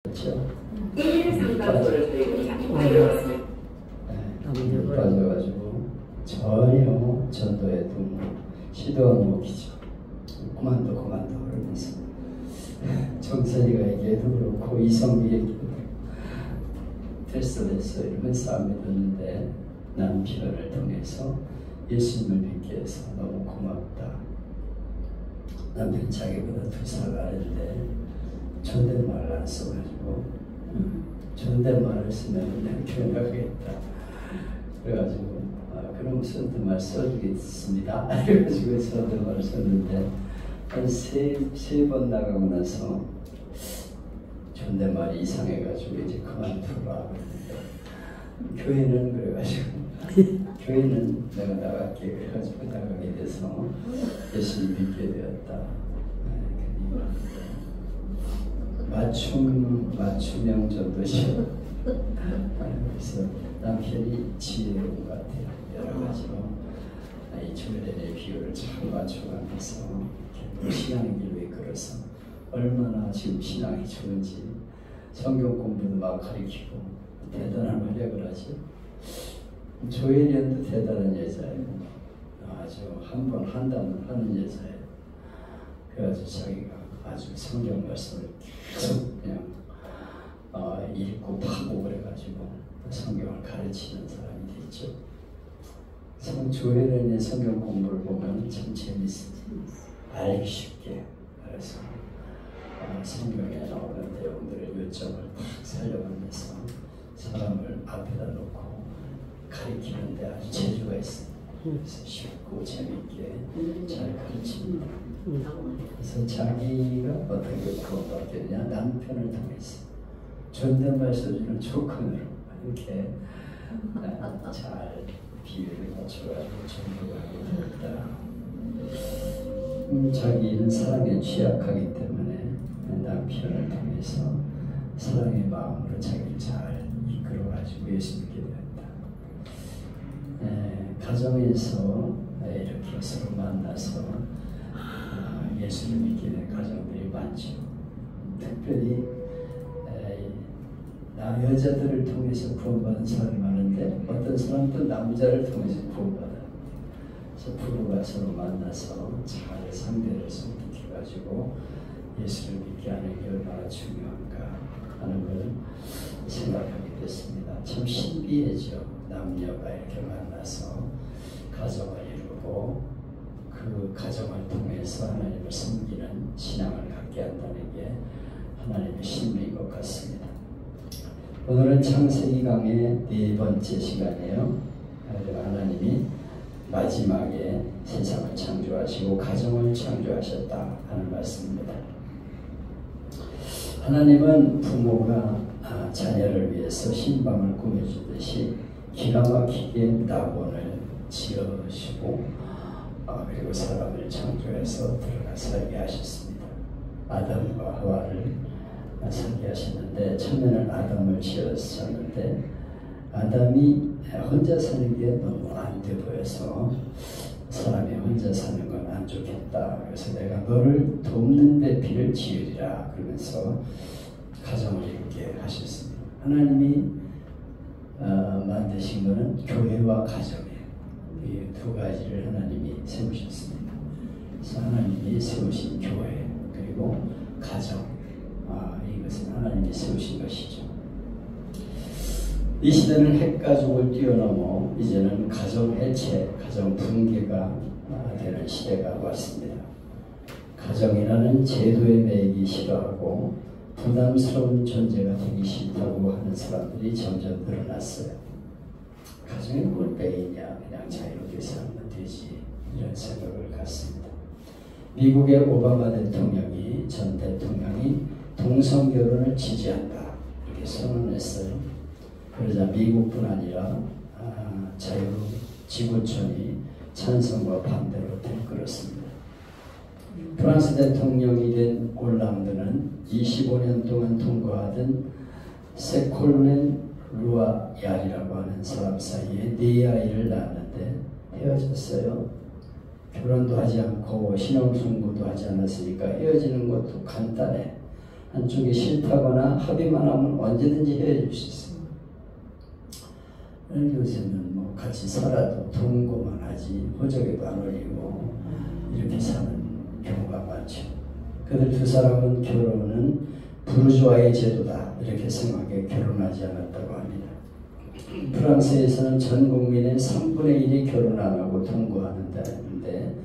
그렇죠. 1일 상담소를 저희가 활용했습니다. 네, 빠져가지고 전혀 전도에도 시도한 목이죠. 그만둬 그러면서 정선이가 얘기해도 그렇고 이성비 얘기도 됐어 이러면서 안 믿었는데 남편을 통해서 예수님을 믿게 해서 너무 고맙다. 남편 자기보다 2살 아래인데 존댓말을 안 써가지고 존댓말을 쓰면 내가 교회 가겠다. 그래가지고 그럼 존댓말 써주겠습니다. 그래가지고 존댓말을 썼는데 한 세 번 나가고 나서 존댓말이 이상해가지고 이제 그만두라. 교회는 그래가지고 교회는 내가 나갈게. 그래가지고 나가게 돼서 예수님 믿게 되었다. 맞춤형 전도시요. 그래서 남편이 지혜로운 것 같아요. 여러 가지로 이 조례의 비율을 잘 맞춰가면서 신앙의 길로 이끌어서 얼마나 지금 신앙이 좋은지 성경 공부도 막 가르치고 대단한 활약을 하죠. 조혜련도 대단한 여자예요. 아주 한 번 한다면 하는 여자예요. 그래가지고 자기가 아주 성경 말씀을 계속 그냥 읽고 파고 그래가지고 성경을 가르치는 사람이 됐죠. 참 조혜련의 성경 공부를 보면 참 재밌어요. 알기 쉽게. 그래서 성경에 나오는 내용들의 요점을 딱 살려가면서 사람을 앞에다 놓고 가르치는데 아주 재주가 있어요. 그래서 쉽고 재밌게 잘 가르칩니다. 그래서 자기가 어떻게 구원받겠냐? 남편을 통해서 존댓말 써주는 조건으로 이렇게 잘 비유를 맞춰가지고 전도를 하게 되었다. 자기는 사랑에 취약하기 때문에 남편을 통해서 사랑의 마음으로 자기를 잘 이끌어가지고 예수 믿게 되었다. 가정에서 이렇게 서로 만나서 예수를 믿게 된 가정들이 많죠. 특별히 여자들을 통해서 구원받은 사람이 많은데 어떤 사람도 남자를 통해서 구원받아요. 그래서 부부가 서로 만나서 잘 상대를 선택해가지고 예수를 믿게 하는 게 얼마나 중요한가 하는 걸 생각하게 됐습니다. 참 신비해죠. 남녀가 이렇게 만나서 가정을 이루고 그 가정을 통해서 하나님을 섬기는 신앙을 갖게 한다는 게 하나님의 신비인 것 같습니다. 오늘은 창세기 강의 4번째 시간이에요. 하나님이 마지막에 세상을 창조하시고 가정을 창조하셨다 하는 말씀입니다. 하나님은 부모가 자녀를 위해서 신방을 꾸며주듯이 기가 막히게 낙원을 지으시고 그리고 사람을 창조해서 들어가 살게 하셨습니다. 아담과 하와를 살게 하셨는데 처음에는 아담을 지었었는데 아담이 혼자 사는 게 너무 안 돼 보여서 사람이 혼자 사는 건 안 좋겠다. 그래서 내가 너를 돕는 배필을 지으리라 그러면서 가정을 이루게 하셨습니다. 하나님이 만드신 것은 교회와 가정이에요. 이 두 가지를 하나님이 세우셨습니다. 그래서 하나님이 세우신 교회 그리고 가정 이것은 하나님이 세우신 것이죠. 이 시대는 핵가족을 뛰어넘어 이제는 가정 해체, 가정 붕괴가 되는 시대가 왔습니다. 가정이라는 제도에 매이기 싫어하고 부담스러운 존재가 되기 싫다고 하는 사람들이 점점 늘어났어요. 가정이 뭘 매이냐, 그냥 자유롭게 살면 되지 이런 생각을 갖습니다. 미국의 오바마 대통령이 전 대통령이 동성결혼을 지지한다 이렇게 선언했어요. 그러자 미국뿐 아니라 자유지구촌이 찬성과 반대로 들끓었습니다. 프랑스 대통령이 된 올랑드는 25년 동안 통과하던 세콜렌 루아얄이라고 하는 사람 사이에 4아이를 낳았는데 헤어졌어요. 결혼도 하지 않고 신혼승부도 하지 않았으니까 헤어지는 것도 간단해. 한쪽이 싫다거나 합의만 하면 언제든지 헤어질 수 있어요. 요새는 뭐 같이 살아도 동거만 하지 호적에도 안 올리고 이렇게 사는 경우가 많죠. 그들 두 사람은 결혼은 부르주아의 제도다 이렇게 생각해 결혼하지 않았다고 합니다. 프랑스에서는 전 국민의 3분의 1이 결혼 안 하고 동거하는데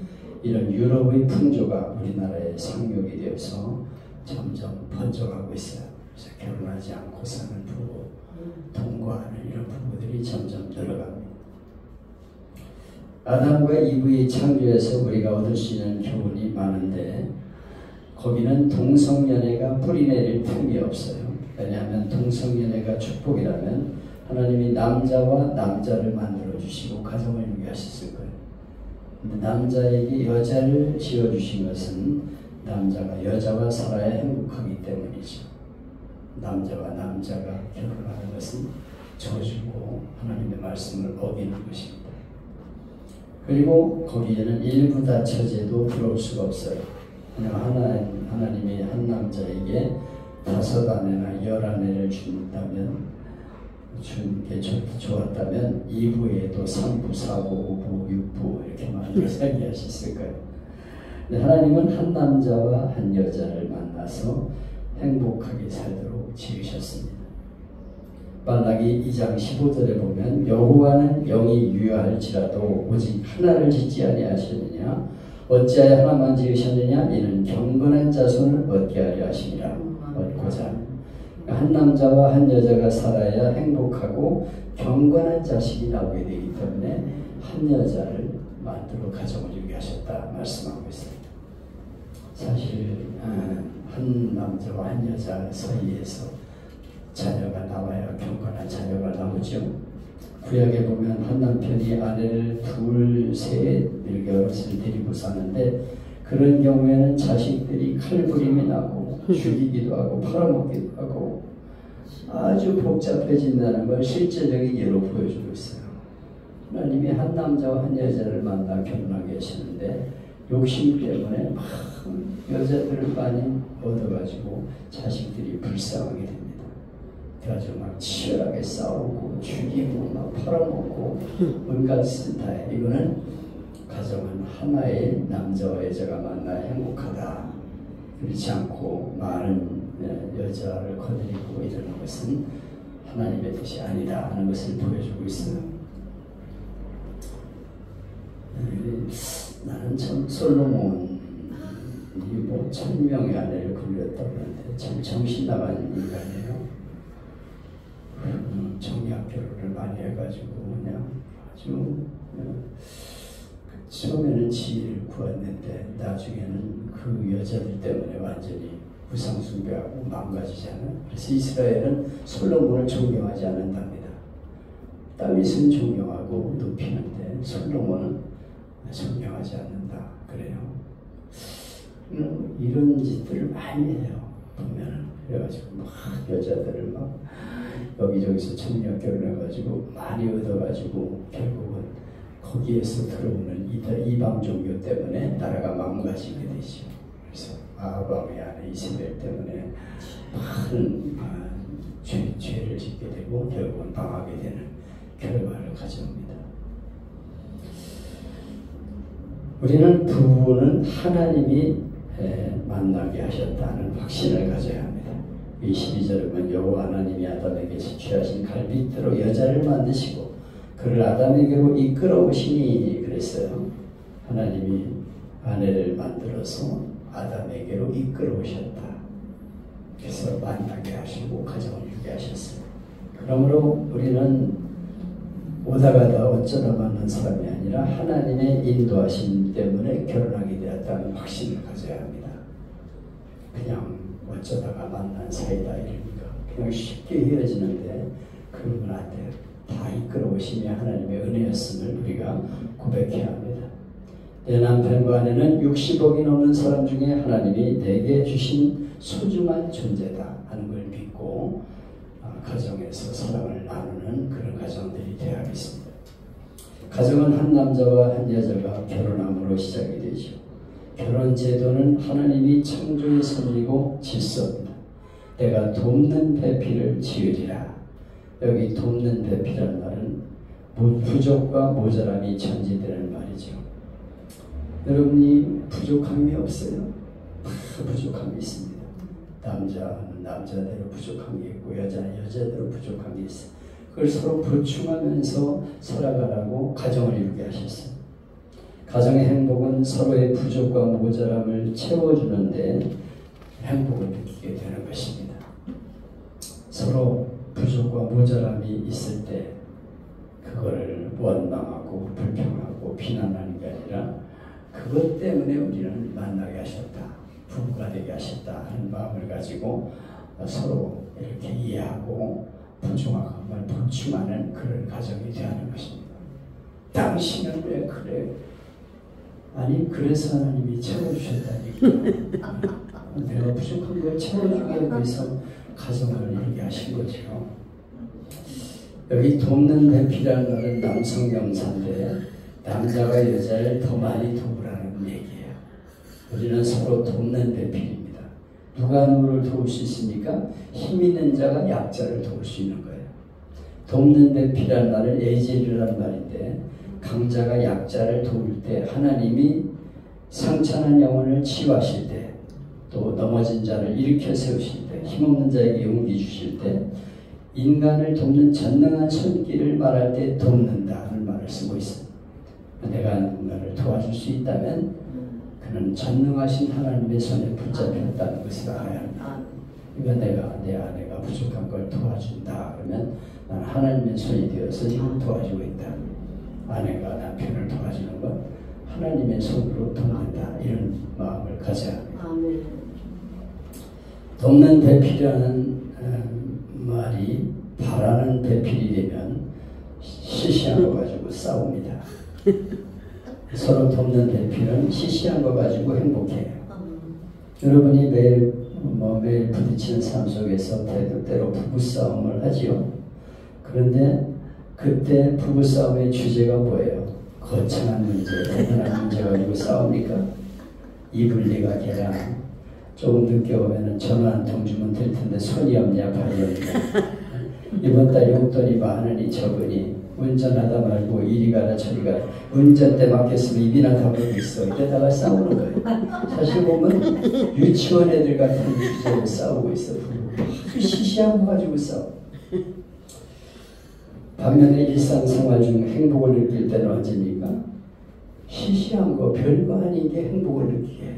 이런 유럽의 풍조가 우리나라에 상용이 되어서 점점 번져가고 있어요. 그래서 결혼하지 않고 사는 부부, 동거하는 이런 부부들이 점점 늘어갑니다. 아담과 이브의 창조에서 우리가 얻을 수 있는 교훈이 많은데 거기는 동성연애가 뿌리내릴 틈이 없어요. 왜냐하면 동성연애가 축복이라면 하나님이 남자와 남자를 만들어 주시고 가정을 유지하셨을 거예요. 근데 남자에게 여자를 지어주신 것은 남자가 여자와 살아야 행복하기 때문이죠. 남자와 남자가 결혼하는 것은 저주고 하나님의 말씀을 어기는 것입니다. 그리고 거기에는 일부 다처제도 들어올 수가 없어요. 하나님이 한 남자에게 5 아내나 10 아내를 주는 게 좋았다면 2부에도 3부, 4부, 5부, 6부 이렇게 많이 살게하셨을 거예요. 근데 하나님은 한 남자와 한 여자를 만나서 행복하게 살도록 지으셨습니다. 말라기 2장 15절에 보면 여호와는 영이 유효할지라도 오직 하나를 짓지 아니하셨느냐 어찌하여 하나만 지으셨느냐 이는 경건한 자손을 얻게 하려 하심이라. 얻고자 한 남자와 한 여자가 살아야 행복하고 경건한 자식이 나오게 되기 때문에 한 여자를 만들어 가정을 유지하셨다 말씀하고 있습니다. 사실 한 남자와 한 여자 사이에서 자녀가 나와야 경건한 자녀가 나오죠. 구약에 보면 한 남편이 아내를 2, 3 이렇게 어르신을 데리고 사는데 그런 경우에는 자식들이 칼부림이 나고 죽이기도 하고 팔아먹기도 하고 아주 복잡해진다는 걸 실제적인 예로 보여주고 있어요. 하나님이 한 남자와 한 여자를 만나 결혼하게 하시는데 욕심 때문에 막 여자들을 많이 얻어가지고 자식들이 불쌍하게 됩니다. 그래가지고 막 치열하게 싸우고 죽이고 막 팔아먹고 온갖 스타일. 이거는 가정은 하나의 남자와 여자가 만나 행복하다. 그렇지 않고 많은 여자를 거느리고 이러는 것은 하나님의 뜻이 아니다 하는 것을 보여주고 있어요. 나는 참 솔로몬이 뭐 1000명의 아내를 굴렸다고 하는데 참 정신 나간 인간이에요. 정략 결혼을 많이 해가지고 그냥 아주 처음에는 지혜를 구했는데 나중에는 그 여자들 때문에 완전히 우상숭배하고 망가지잖아요. 그래서 이스라엘은 솔로몬을 존경하지 않는답니다. 다윗은 존경하고 높이는데 솔로몬은 존경하지 않는다 그래요. 이런 짓들을 많이 해요. 보면 그래가지고 막 여자들을 막 여기저기서 청력 결혼해가지고 많이 얻어가지고 결국은 거기에서 들어오는 이방 종교 때문에 나라가 망가지게 되죠. 그래서 아합의 아내 이세벨 때문에 많은 죄를 짓게 되고 결국은 망하게 되는 결과를 가져옵니다. 우리는 부부는 하나님이 만나게 하셨다는 확신을 가져야 합니다. 22절에 보면 여호와 하나님이 아담에게 취하신 갈빗대로 여자를 만드시고 그를 아담에게로 이끌어오시니 그랬어요. 하나님이 아내를 만들어서 아담에게로 이끌어오셨다. 그래서 만나게 하시고 가정을 유지하셨어요. 그러므로 우리는 오다가다 어쩌다 만난 사람이 아니라 하나님의 인도하심 때문에 결혼하게 되었다는 확신을 가져야 합니다. 그냥 어쩌다가 만난 사이다 이러니까 그냥 쉽게 헤어지는데 그러면 안 돼요. 다 이끌어오심이 하나님의 은혜였음을 우리가 고백해야 합니다. 내 남편과 아내는 60억이 넘는 사람 중에 하나님이 내게 주신 소중한 존재다 하는 걸 믿고 가정에서 사랑을 나누는 그런 가정들이 되어야겠습니다. 가정은 한 남자와 한 여자가 결혼함으로 시작이 되죠. 결혼 제도는 하나님이 창조의 섭리고 질서입니다. 내가 돕는 배필을 지으리라. 여기 돕는 배필이라는 말은 부족과 모자람이 전제되는 말이죠. 여러분이 부족함이 없어요? 부족함이 있습니다. 남자는 남자대로 부족한 게 있고 여자는 여자대로 부족한 게 있어요. 그걸 서로 보충하면서 살아가라고 가정을 이루게 하셨어요. 가정의 행복은 서로의 부족과 모자람을 채워주는데 행복을 느끼게 되는 것입니다. 서로 부족과 모자람이 있을 때 그거를 원망하고 불평하고 비난하는 게 아니라 그것 때문에 우리는 만나게 하셨다, 부부가 되게 하셨다 하는 마음을 가지고 서로 이렇게 이해하고 부족함을 보충하는 그런 가정이 되는 것입니다. 당신은 왜 그래? 아니 그래서 하나님이 채워주셨다니까. 내가 부족한 걸 채워주기 위해서 가정을 이루게 하신 거죠. 여기 돕는 배필이라는 말은 남성 명사인데 남자가 여자를 더 많이 도우라는 얘기예요. 우리는 서로 돕는 배필입니다. 누가 누구를 도울 수 있습니까? 힘 있는 자가 약자를 도울 수 있는 거예요. 돕는 배필이라는 말은 에이젤이라는 말인데 강자가 약자를 도울 때 하나님이 상처난 영혼을 치유하실 때 또 넘어진 자를 일으켜 세우실 때 힘없는 자에게 용기 주실 때 인간을 돕는 전능한 손길을 말할 때 돕는다는 말을 쓰고 있어요. 내가 누군가를 도와줄 수 있다면 그는 전능하신 하나님의 손에 붙잡혔다는 것을 알아야 합니다. 그러니까 내가 내 아내가 부족한 걸 도와준다 그러면 나는 하나님의 손이 되어서 지금 도와주고 있다. 아내가 남편을 도와주는 것 하나님의 손으로 돕는다. 이런 마음을 가져야 합니다. 돕는 배필이라는 말이 바라는 배필이 되면 시시한 거 가지고 싸웁니다. 서로 돕는 배필은 시시한 거 가지고 행복해요. 여러분이 매일 부딪히는 삶 속에서 때로 부부싸움을 하지요. 그런데 그때 부부싸움의 주제가 뭐예요? 거창한 문제, 대단한 문제 가지고 싸웁니까? 이불리가 걔랑 조금 늦게 오면 전화 한 통 주면 될 텐데 손이 없냐 발이 없냐. 이번 달 용돈이 많으니 적으니 운전하다 말고 이리 가라 저리 가라. 운전대 맡겼으면 입이나 다물고 있어. 이러다가 싸우는 거예요. 사실 보면 유치원 애들 같은 주제로 싸우고 있어. 아주 시시한 거 가지고 싸워. 반면에 일상생활 중 행복을 느낄 때는 언제입니까? 시시한 거 별거 아닌 게 행복을 느끼게 해요.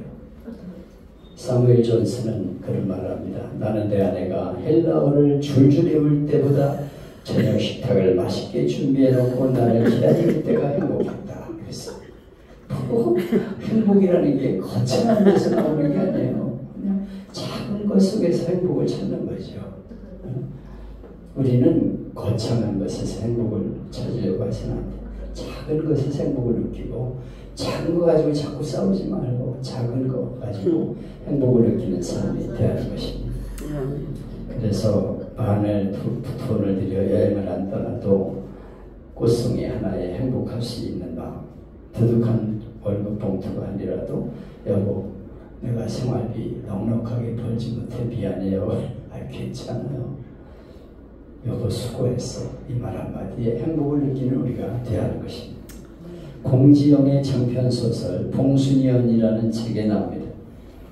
사무엘 존스는 그런 말을 합니다. 나는 내 아내가 헬라어를 줄줄 외울 때보다 저녁 식탁을 맛있게 준비해놓고 나를 기다릴 때가 행복했다. 그래서 행복이라는 게 거창한 데서 나오는 게 아니에요. 그냥 작은 것 속에서 행복을 찾는 거죠. 우리는 거창한 것에서 행복을 찾으려고 해서는 안 돼요. 작은 것에서 행복을 느끼고 작은 거 가지고 자꾸 싸우지 말고 작은 거 가지고 행복을 느끼는 사람이 되는 것입니다. 그래서 만일 돈을 들여 여행을 안 떠나도 꽃송이 하나에 행복할 수 있는 마음, 두둑한 월급 봉투가 아니라도 여보 내가 생활비 넉넉하게 벌지 못해 미안해요. 괜찮아요. 여보 수고했어. 이 말 한마디에 행복을 느끼는 우리가 되는 것입니다. 공지영의 장편소설 봉순이언이라는 책에 나옵니다.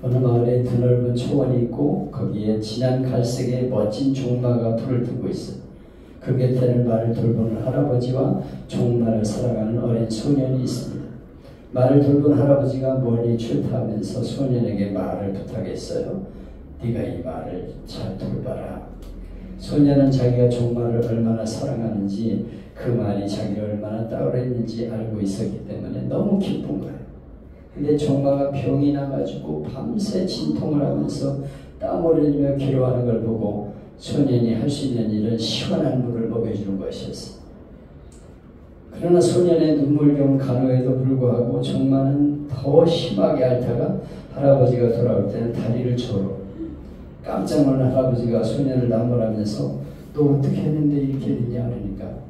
어느 마을에 드넓은 초원이 있고 거기에 진한 갈색의 멋진 종마가 불을 뜨고 있어. 그 곁에는 말을 돌보는 할아버지와 종마를 사랑하는 어린 소년이 있습니다. 말을 돌본 할아버지가 멀리 출타하면서 소년에게 말을 부탁했어요. 네가 이 말을 잘 돌봐라. 소년은 자기가 종마를 얼마나 사랑하는지 그 말이 자기를 얼마나 따르는지 알고 있었기 때문에 너무 기쁜 거예요. 근데 종마가 병이 나가지고 밤새 진통을 하면서 땀 흘리며 기도하는 걸 보고 소년이 할 수 있는 일은 시원한 물을 먹여주는 것이었어요. 그러나 소년의 눈물겨운 간호에도 불구하고 종마는 더 심하게 앓다가 할아버지가 돌아올 때는 다리를 저어 깜짝 놀란 할아버지가 소년을 나무라면서 너 어떻게 했는데 이렇게 됐냐 그러니까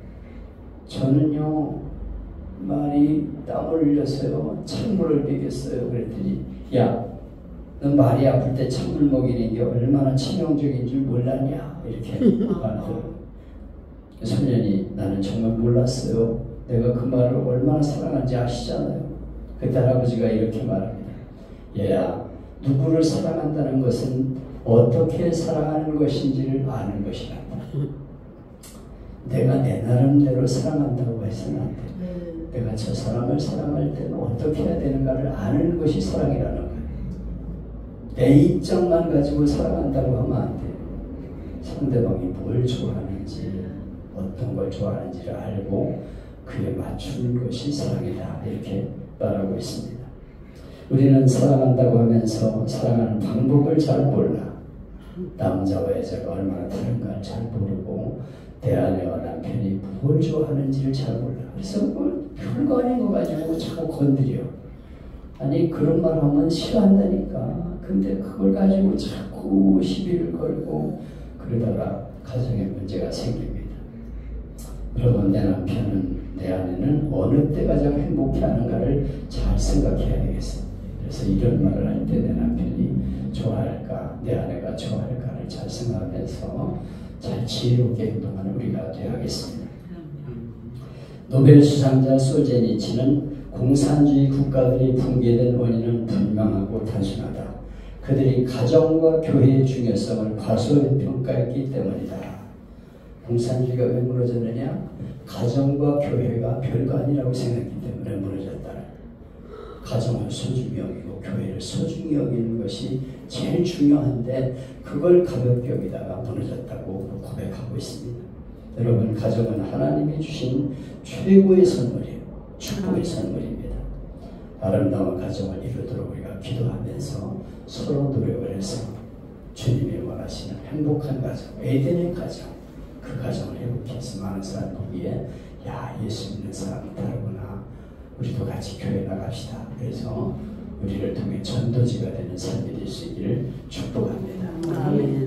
저는요 말이 땀을 흘려서요 찬물을 먹였어요. 그랬더니 야 너 말이 아플 때 찬물 먹이는 게 얼마나 치명적인 줄 몰랐냐 이렇게 말하더라고요. 소년이 나는 정말 몰랐어요. 내가 그 말을 얼마나 사랑하는지 아시잖아요. 그때 할아버지가 이렇게 말합니다. 얘야, 누구를 사랑한다는 것은 어떻게 사랑하는 것인지를 아는 것이란다. 내가 내 나름대로 사랑한다고 해서는 안 돼. 내가 저 사람을 사랑할 때는 어떻게 해야 되는가를 아는 것이 사랑이라는 거예요. 내 입장만 가지고 사랑한다고 하면 안 돼요. 상대방이 뭘 좋아하는지 어떤 걸 좋아하는지를 알고 그에 맞추는 것이 사랑이다 이렇게 말하고 있습니다. 우리는 사랑한다고 하면서 사랑하는 방법을 잘 몰라. 남자와 여자가 얼마나 다른가를 잘 모르고 내 아내와 남편이 뭘 좋아하는지를 잘 몰라. 그래서 뭐 별거 아닌 거 가지고 자꾸 건드려. 아니 그런 말 하면 싫어한다니까. 근데 그걸 가지고 자꾸 시비를 걸고 그러다가 가정에 문제가 생깁니다. 여러분, 내 남편은, 내 아내는 어느 때 가장 행복해하는가를 잘 생각해야 되겠어요. 그래서 이런 말을 할 때 내 남편이 좋아할까, 내 아내가 좋아할까를 잘 생각하면서 잘 지혜롭게 행동하는 우리가 되어야겠습니다. 노벨 수상자 솔제니치는 공산주의 국가들이 붕괴된 원인은 분명하고 단순하다. 그들이 가정과 교회의 중요성을 과소평가했기 때문이다. 공산주의가 왜 무너졌느냐? 가정과 교회가 별거 아니라고 생각했기 때문에 무너졌다. 가정을 소중히 여기고 교회를 소중히 여기는 것이 제일 중요한데 그걸 가볍게 여기다가 무너졌다고 고백하고 있습니다. 여러분, 가정은 하나님이 주신 최고의 선물이에요. 축복의 선물입니다. 아름다운 가정을 이루도록 우리가 기도하면서 서로 노력을 해서 주님이 원하시는 행복한 가정, 에덴의 가정, 그 가정을 회복해서 많은 사람 보기에 야, 예수 믿는 사람이 다르구나. 우리도 같이 교회 나갑시다. 그래서 우리를 통해 전도지가 되는 삶이 될 수 있기를 축복합니다. 아멘.